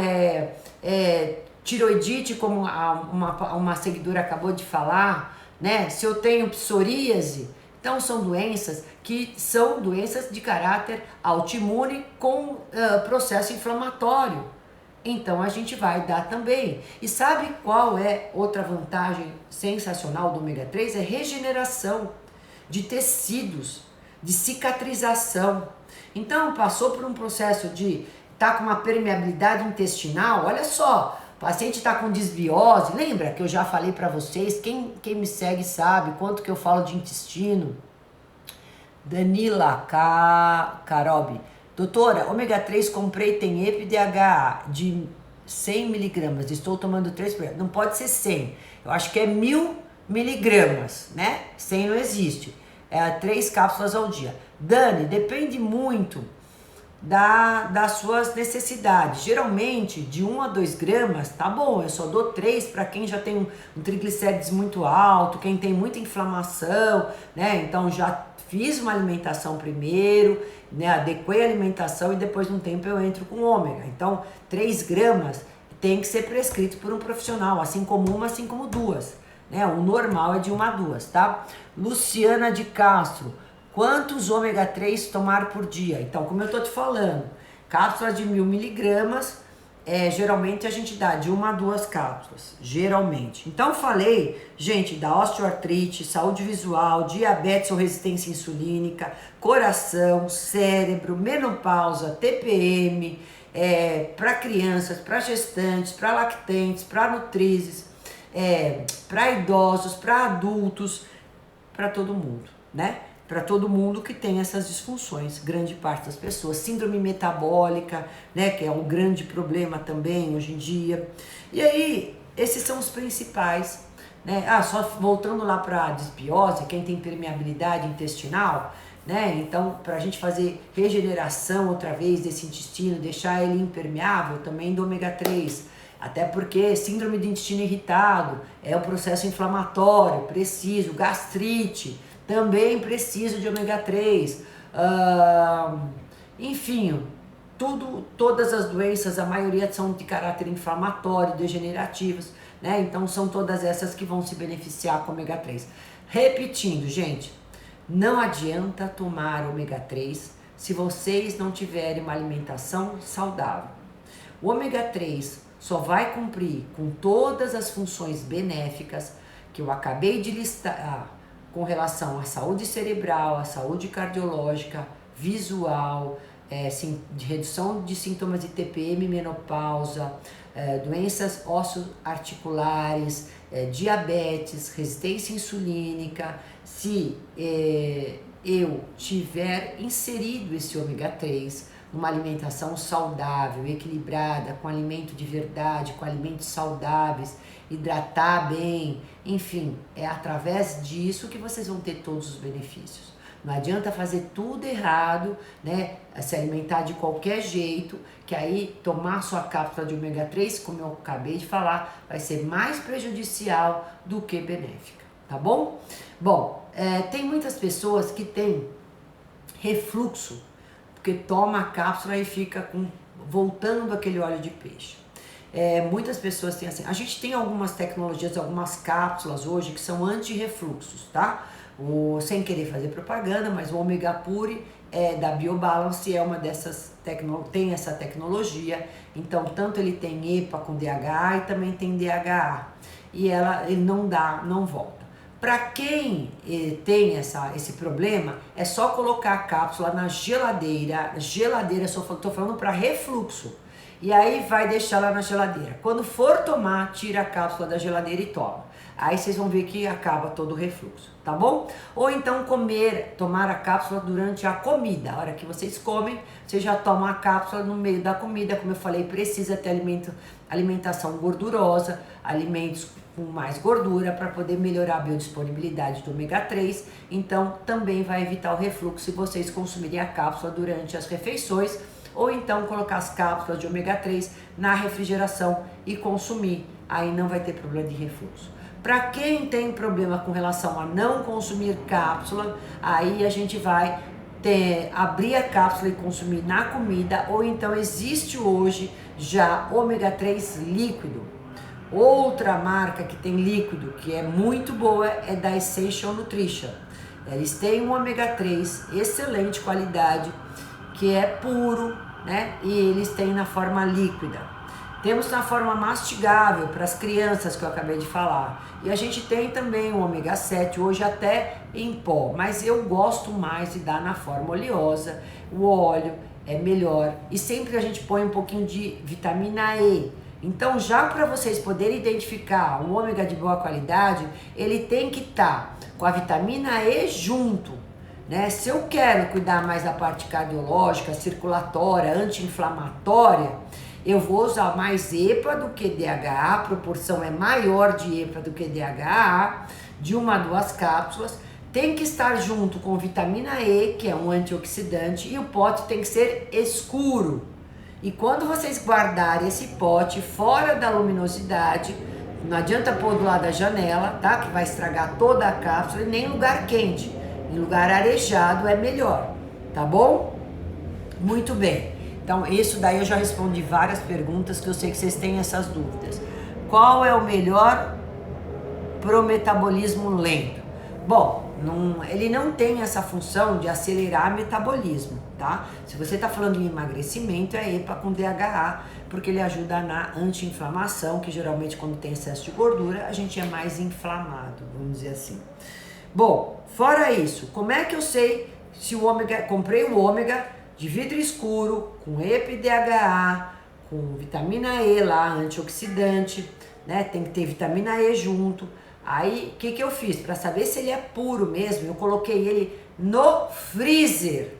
tiroidite, como uma seguidora acabou de falar, né? Se eu tenho psoríase, então são doenças que são doenças de caráter autoimune com processo inflamatório. Então a gente vai dar também. E sabe qual é outra vantagem sensacional do ômega 3? É regeneração de tecidos, de cicatrização. Então passou por um processo de estar com uma permeabilidade intestinal, olha só, o paciente está com desbiose, lembra que eu já falei para vocês, quem me segue sabe quanto que eu falo de intestino. Danila Carobi, doutora, ômega 3 comprei, tem EPA de 100 miligramas, estou tomando 3 por dia. Não pode ser 100, eu acho que é 1000 miligramas, né? 100 não existe, 3 cápsulas ao dia. Dani, depende muito das suas necessidades. Geralmente, de 1 a 2 gramas, tá bom, eu só dou 3 para quem já tem um triglicérides muito alto, quem tem muita inflamação, né? Então já fiz uma alimentação primeiro, né, adequei a alimentação e depois de um tempo eu entro com ômega. Então, 3 gramas tem que ser prescrito por um profissional, assim como uma, assim como 2. Né? O normal é de 1 a 2, tá? Luciana de Castro, quantos ômega 3 tomar por dia? Então, como eu tô te falando, cápsula de 1000 miligramas, geralmente a gente dá de 1 a 2 cápsulas, geralmente. Então falei, gente, da osteoartrite, saúde visual, diabetes ou resistência insulínica, coração, cérebro, menopausa, TPM, para crianças, para gestantes, para lactantes, para nutrizes, para idosos, para adultos, para todo mundo, né? Para todo mundo que tem essas disfunções, grande parte das pessoas. Síndrome metabólica, né, que é um grande problema também hoje em dia. E aí, esses são os principais, né? Só voltando lá para a disbiose, quem tem permeabilidade intestinal, né? Então, para a gente fazer regeneração outra vez desse intestino, deixar ele impermeável, também do ômega 3. Até porque síndrome de intestino irritado é um processo inflamatório, preciso, gastrite, também preciso de ômega 3, enfim, todas as doenças, a maioria são de caráter inflamatório, degenerativas, né? Então são todas essas que vão se beneficiar com ômega 3. Repetindo, gente, não adianta tomar ômega 3 se vocês não tiverem uma alimentação saudável. O ômega 3 só vai cumprir com todas as funções benéficas que eu acabei de listar, com relação à saúde cerebral, à saúde cardiológica, visual, de redução de sintomas de TPM, menopausa, doenças osteoarticulares, diabetes, resistência insulínica. Se eu tiver inserido esse ômega 3 numa alimentação saudável, equilibrada, com alimento de verdade, com alimentos saudáveis, hidratar bem, enfim, é através disso que vocês vão ter todos os benefícios. Não adianta fazer tudo errado, né? Se alimentar de qualquer jeito, que aí tomar sua cápsula de ômega 3, como eu acabei de falar, vai ser mais prejudicial do que benéfica, tá bom? Bom, tem muitas pessoas que têm refluxo, porque toma a cápsula e fica voltando aquele óleo de peixe. Muitas pessoas têm assim. A gente tem algumas tecnologias, algumas cápsulas hoje que são anti-refluxos, tá? Sem querer fazer propaganda, mas o Omega Pure da BioBalance é uma dessas, tem essa tecnologia. Então, tanto ele tem EPA com DHA e também tem DHA. E ele não volta. Para quem tem esse problema, é só colocar a cápsula na geladeira. Geladeira, estou falando para refluxo. E aí vai deixar lá na geladeira. Quando for tomar, tira a cápsula da geladeira e toma. Aí vocês vão ver que acaba todo o refluxo, tá bom? Ou então tomar a cápsula durante a comida. A hora que vocês comem, vocês já tomam a cápsula no meio da comida. Como eu falei, precisa ter alimentação gordurosa, alimentos com mais gordura para poder melhorar a biodisponibilidade do ômega 3. Então também vai evitar o refluxo se vocês consumirem a cápsula durante as refeições, ou então colocar as cápsulas de ômega 3 na refrigeração e consumir. Aí não vai ter problema de refluxo. Para quem tem problema com relação a não consumir cápsula, aí a gente vai abrir a cápsula e consumir na comida, ou então existe hoje já ômega 3 líquido. Outra marca que tem líquido, que é muito boa, é da Essential Nutrition. Eles têm um ômega 3, excelente qualidade, que é puro, né? E eles têm na forma líquida. Temos na forma mastigável para as crianças, que eu acabei de falar. E a gente tem também o ômega 7, hoje até em pó, mas eu gosto mais de dar na forma oleosa. O óleo é melhor. E sempre a gente põe um pouquinho de vitamina E. Então, já para vocês poderem identificar um ômega de boa qualidade, ele tem que estar com a vitamina E junto, né? Se eu quero cuidar mais da parte cardiológica, circulatória, anti-inflamatória, eu vou usar mais EPA do que DHA, a proporção é maior de EPA do que DHA, de 1 a 2 cápsulas. Tem que estar junto com vitamina E, que é um antioxidante, e o pote tem que ser escuro. E quando vocês guardarem esse pote fora da luminosidade, não adianta pôr do lado da janela, tá? Que vai estragar toda a cápsula, e nem lugar quente. Em lugar arejado é melhor, tá bom? Muito bem. Então, isso daí eu já respondi várias perguntas que eu sei que vocês têm essas dúvidas. Qual é o melhor pro metabolismo lento? Bom, ele não tem essa função de acelerar metabolismo, tá? Se você está falando em emagrecimento, é EPA com DHA, porque ele ajuda na anti-inflamação, que geralmente quando tem excesso de gordura, a gente é mais inflamado, vamos dizer assim. Bom, fora isso, como é que eu sei se o ômega... Comprei o ômega de vidro escuro, com EPA e DHA, com vitamina E lá, antioxidante, né? Tem que ter vitamina E junto. Aí, o que eu fiz? Para saber se ele é puro mesmo, eu coloquei ele no freezer,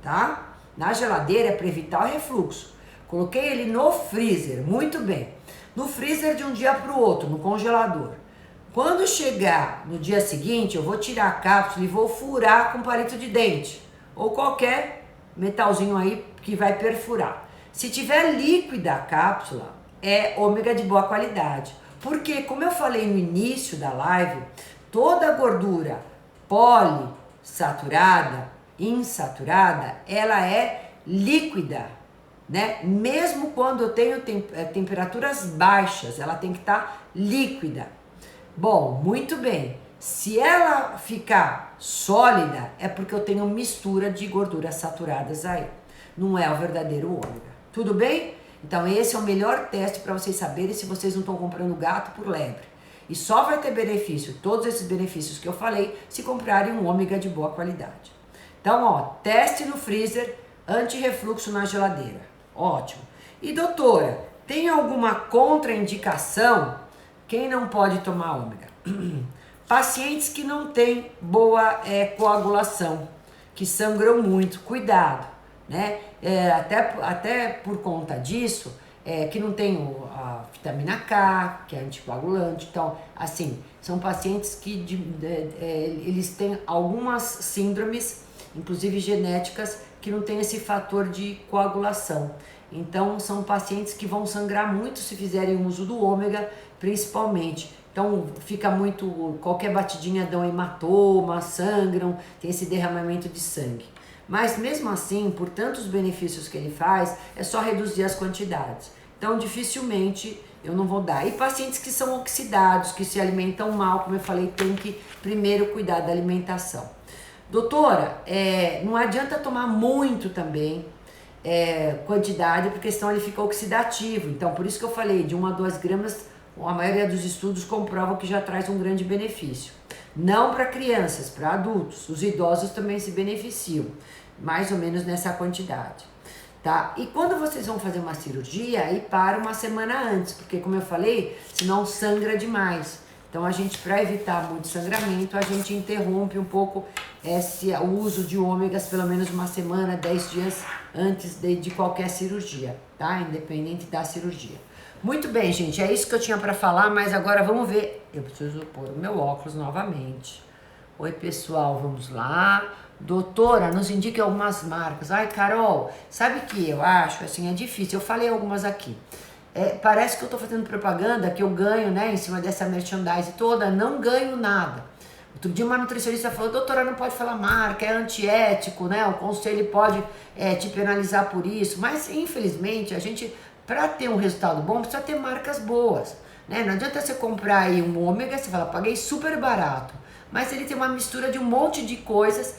tá? Na geladeira é para evitar o refluxo. Coloquei ele no freezer, muito bem. No freezer de um dia para o outro, no congelador. Quando chegar no dia seguinte, eu vou tirar a cápsula e vou furar com palito de dente. Ou qualquer metalzinho aí que vai perfurar. Se tiver líquida a cápsula, é ômega de boa qualidade. Porque, como eu falei no início da live, toda a gordura poliinsaturada, insaturada, ela é líquida, né? Mesmo quando eu tenho temperaturas baixas, ela tem que estar líquida. Bom, muito bem. Se ela ficar sólida, é porque eu tenho mistura de gorduras saturadas aí. Não é o verdadeiro ômega. Tudo bem? Então esse é o melhor teste para vocês saberem se vocês não estão comprando gato por lebre. E só vai ter benefício, todos esses benefícios que eu falei, se comprarem um ômega de boa qualidade. Então, ó, teste no freezer, anti-refluxo na geladeira. Ótimo. E doutora, tem alguma contraindicação? Quem não pode tomar ômega? Pacientes que não têm boa coagulação, que sangram muito, cuidado, né? Até por conta disso, que não tem a vitamina K, que é anticoagulante. Então, assim, são pacientes que eles têm algumas síndromes, inclusive genéticas, que não tem esse fator de coagulação. Então, são pacientes que vão sangrar muito se fizerem uso do ômega, principalmente. Então, fica muito, qualquer batidinha dão hematoma, sangram, tem esse derramamento de sangue. Mas mesmo assim, por tantos benefícios que ele faz, é só reduzir as quantidades. Então, dificilmente eu não vou dar. E pacientes que são oxidados, que se alimentam mal, como eu falei, tem que primeiro cuidar da alimentação. Doutora, não adianta tomar muito também quantidade, porque senão ele fica oxidativo. Então, por isso que eu falei, de 1 a 2 gramas, a maioria dos estudos comprovam que já traz um grande benefício. Não para crianças, para adultos. Os idosos também se beneficiam, mais ou menos nessa quantidade, tá? E quando vocês vão fazer uma cirurgia, aí para uma semana antes, porque como eu falei, senão sangra demais. Então a gente, para evitar muito sangramento, a gente interrompe um pouco o uso de ômegas pelo menos uma semana, 10 dias antes de qualquer cirurgia, tá? Independente da cirurgia. Muito bem, gente, é isso que eu tinha para falar, mas agora vamos ver. Eu preciso pôr o meu óculos novamente. Oi, pessoal, vamos lá. Doutora, nos indique algumas marcas. Ai, Carol, sabe que eu acho, assim, é difícil. Eu falei algumas aqui. Parece que eu tô fazendo propaganda, que eu ganho, né, em cima dessa merchandise toda. Não ganho nada. Outro dia uma nutricionista falou, doutora, não pode falar marca, é antiético, né? O conselho pode te penalizar por isso. Mas, infelizmente, a gente... Para ter um resultado bom, precisa ter marcas boas, né? Não adianta você comprar aí um ômega, você fala, paguei super barato, mas ele tem uma mistura de um monte de coisas,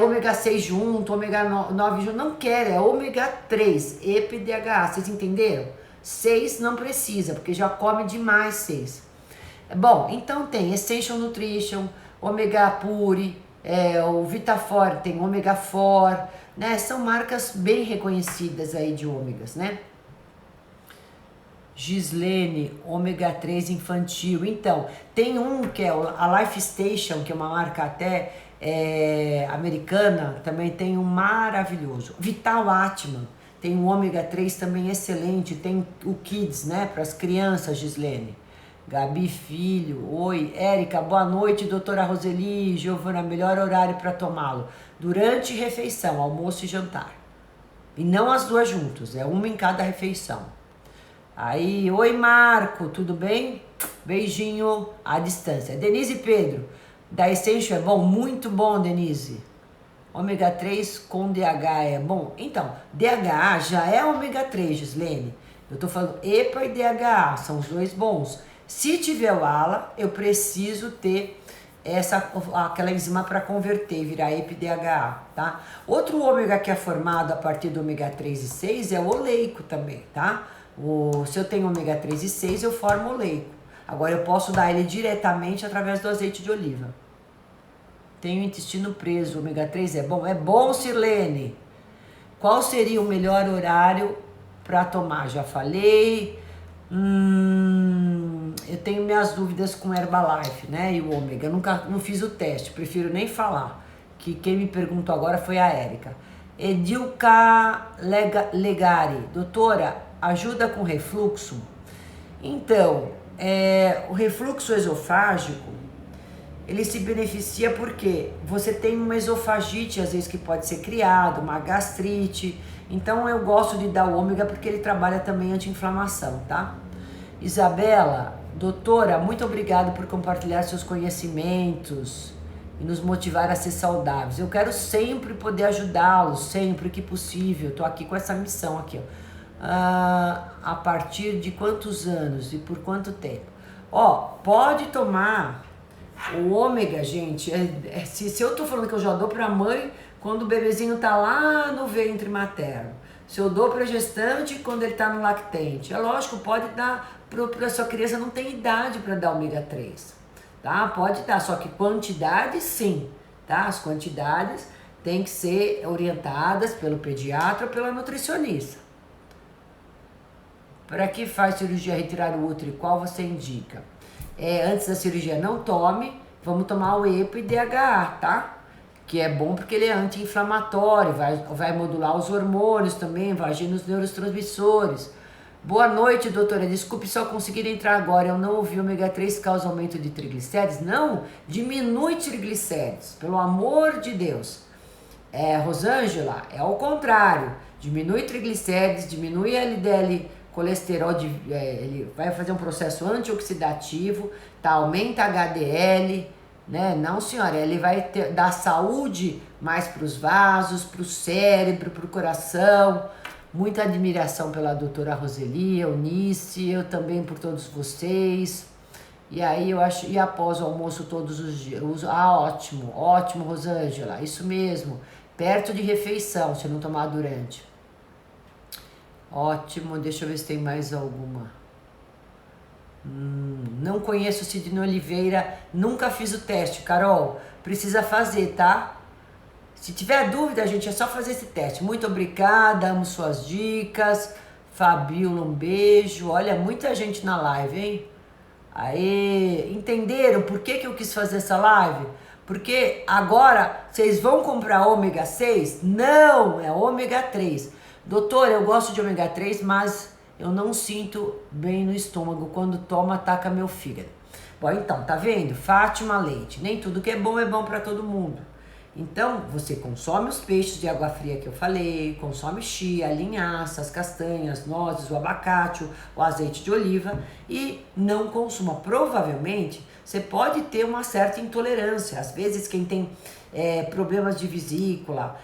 ômega 6 junto, ômega 9 junto, não quero, é ômega 3, EPA e DHA, vocês entenderam? 6 não precisa, porque já come demais 6. Bom, então tem Essential Nutrition, ômega Pure, o Vitafor tem ômega 4, né? São marcas bem reconhecidas aí de ômegas, né? Gislene, ômega 3 infantil. Então, tem um que é a Life Station, que é uma marca até americana, também tem um maravilhoso. Vital Atman, tem um ômega 3 também excelente. Tem o Kids, né, para as crianças, Gislene. Gabi Filho, oi. Érica, boa noite, doutora Roseli. Giovana, melhor horário para tomá-lo? Durante refeição, almoço e jantar. E não as duas juntas, é uma em cada refeição. Aí, oi Marco, tudo bem? Beijinho à distância. Denise Pedro, Da Essential é bom? Muito bom, Denise. Ômega 3 com DHA é bom? Então, DHA já é ômega 3, Gislene. Eu tô falando EPA e DHA, são os dois bons. Se tiver o ALA, eu preciso ter aquela enzima para converter, virar EPA e DHA, tá? Outro ômega que é formado a partir do ômega 3 e 6 é o oleico também, tá? Se eu tenho ômega 3 e 6, eu formo oleico. Agora eu posso dar ele diretamente através do azeite de oliva. Tenho intestino preso, ômega 3 é bom? É bom, Sirlene. Qual seria o melhor horário para tomar? Já falei. Eu tenho minhas dúvidas com Herbalife, né? E o ômega. Eu não fiz o teste, prefiro nem falar. Que quem me perguntou agora foi a Érica. Edilka Legari. Doutora, ajuda com refluxo? Então, o refluxo esofágico, ele se beneficia porque você tem uma esofagite, às vezes, que pode ser criada, uma gastrite. Então, eu gosto de dar o ômega porque ele trabalha também anti-inflamação, tá? Isabela, doutora, muito obrigada por compartilhar seus conhecimentos e nos motivar a ser saudáveis. Eu quero sempre poder ajudá-los, sempre que possível. Estou aqui com essa missão aqui, ó. A partir de quantos anos e por quanto tempo? Pode tomar o ômega, gente. Se eu tô falando que eu já dou pra mãe quando o bebezinho tá lá no ventre materno, se eu dou pra gestante quando ele tá no lactente, é lógico, pode dar pra sua criança, não tem idade para dar ômega 3, tá? Pode dar, só que quantidade sim, tá? As quantidades têm que ser orientadas pelo pediatra ou pela nutricionista. Para que faz cirurgia retirar o útero e qual você indica? Antes da cirurgia não tome, vamos tomar o EPA e DHA, tá? Que é bom porque ele é anti-inflamatório, vai modular os hormônios também, vai agir nos neurotransmissores. Boa noite, doutora. Desculpe só conseguir entrar agora. Eu não ouvi ômega 3 causa aumento de triglicérides? Não, diminui triglicérides, pelo amor de Deus. Rosângela, é ao contrário. Diminui triglicérides, diminui LDL, colesterol, ele vai fazer um processo antioxidativo, tá? Aumenta HDL, né? Não, senhora, ele vai dar saúde mais para os vasos, para o cérebro, para o coração. Muita admiração pela doutora Roseli, Eunice, eu também por todos vocês. E aí eu acho, e após o almoço todos os dias, ótimo, ótimo, Rosângela, isso mesmo, perto de refeição, se não tomar durante. Ótimo, deixa eu ver se tem mais alguma. Não conheço o Sidney Oliveira, nunca fiz o teste, Carol, precisa fazer, tá? Se tiver dúvida, gente, é só fazer esse teste. Muito obrigada, amo suas dicas. Fabiola, um beijo. Olha, muita gente na live, hein? Aê, entenderam por que eu quis fazer essa live? Porque agora vocês vão comprar ômega 6? Não, é ômega 3. Doutora, eu gosto de ômega 3, mas eu não sinto bem no estômago. Quando tomo, ataca meu fígado. Bom, então, tá vendo? Fátima Leite. Nem tudo que é bom para todo mundo. Então, você consome os peixes de água fria que eu falei, consome chia, linhaça, as castanhas, nozes, o abacate, o azeite de oliva e não consuma. Provavelmente, você pode ter uma certa intolerância. Às vezes, quem tem problemas de vesícula,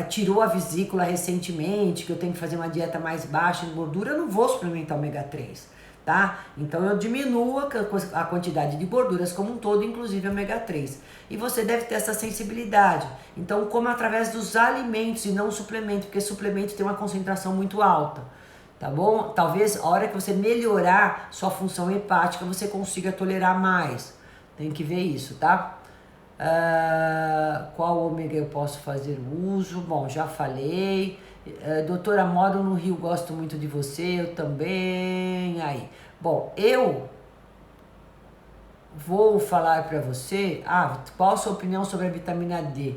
tirou a vesícula recentemente, que eu tenho que fazer uma dieta mais baixa em gordura, eu não vou suplementar ômega 3. Tá? Então eu diminuo a quantidade de gorduras como um todo, inclusive ômega 3. E você deve ter essa sensibilidade. Então coma através dos alimentos e não suplemento, porque suplemento tem uma concentração muito alta, tá bom? Talvez a hora que você melhorar sua função hepática, você consiga tolerar mais. Tem que ver isso, tá? Qual ômega eu posso fazer uso? Bom, já falei. Doutora, moro no Rio, gosto muito de você, eu também. Aí, bom, eu vou falar para você, qual a sua opinião sobre a vitamina D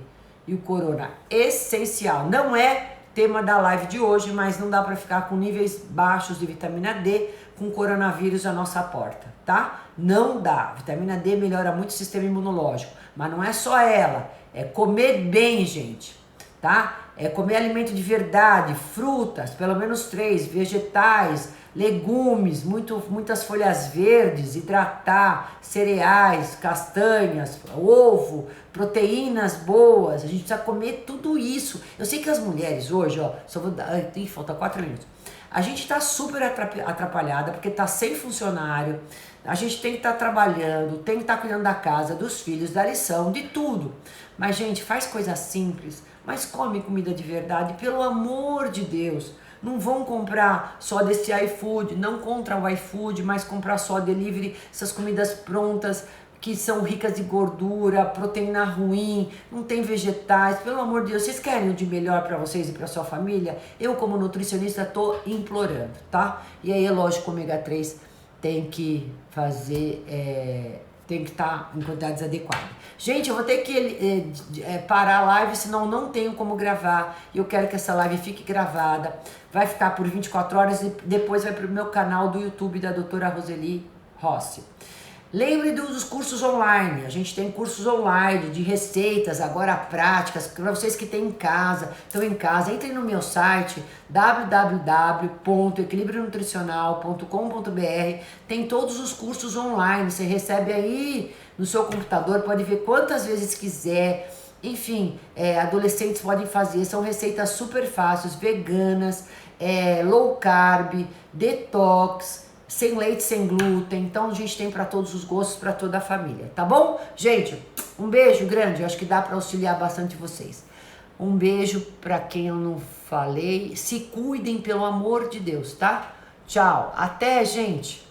e o corona? Essencial, não é tema da live de hoje, mas não dá para ficar com níveis baixos de vitamina D com coronavírus à nossa porta, tá? Não dá, vitamina D melhora muito o sistema imunológico, mas não é só ela, é comer bem, gente, tá? É comer alimento de verdade, frutas, pelo menos 3, vegetais, legumes, muitas folhas verdes, hidratar, cereais, castanhas, ovo, proteínas boas. A gente precisa comer tudo isso. Eu sei que as mulheres hoje, ó, só vou dar, falta 4 minutos. A gente tá super atrapalhada porque tá sem funcionário. A gente tem que estar trabalhando, tem que estar cuidando da casa, dos filhos, da lição, de tudo. Mas, gente, faz coisa simples, mas come comida de verdade, pelo amor de Deus. Não vão comprar só desse iFood, não contra o iFood, mas comprar só delivery, essas comidas prontas que são ricas de gordura, proteína ruim, não tem vegetais. Pelo amor de Deus, vocês querem o de melhor para vocês e para sua família? Eu, como nutricionista, tô implorando, tá? E aí, é lógico, o ômega 3 tem que fazer, tem que estar em quantidades adequadas. Gente, eu vou ter que parar a live, senão não tenho como gravar. E eu quero que essa live fique gravada. Vai ficar por 24 horas e depois vai para o meu canal do YouTube da doutora Roseli Rossi. Lembre dos cursos online. A gente tem cursos online de receitas, agora práticas, para vocês que têm em casa, estão em casa. Entrem no meu site www.equilibrionutricional.com.br. Tem todos os cursos online. Você recebe aí no seu computador, pode ver quantas vezes quiser. Enfim, adolescentes podem fazer. São receitas super fáceis, veganas, low carb, detox, sem leite, sem glúten. Então a gente tem para todos os gostos, para toda a família, tá bom? Gente, um beijo grande, eu acho que dá para auxiliar bastante vocês. Um beijo para quem eu não falei. Se cuidem, pelo amor de Deus, tá? Tchau. Até, gente.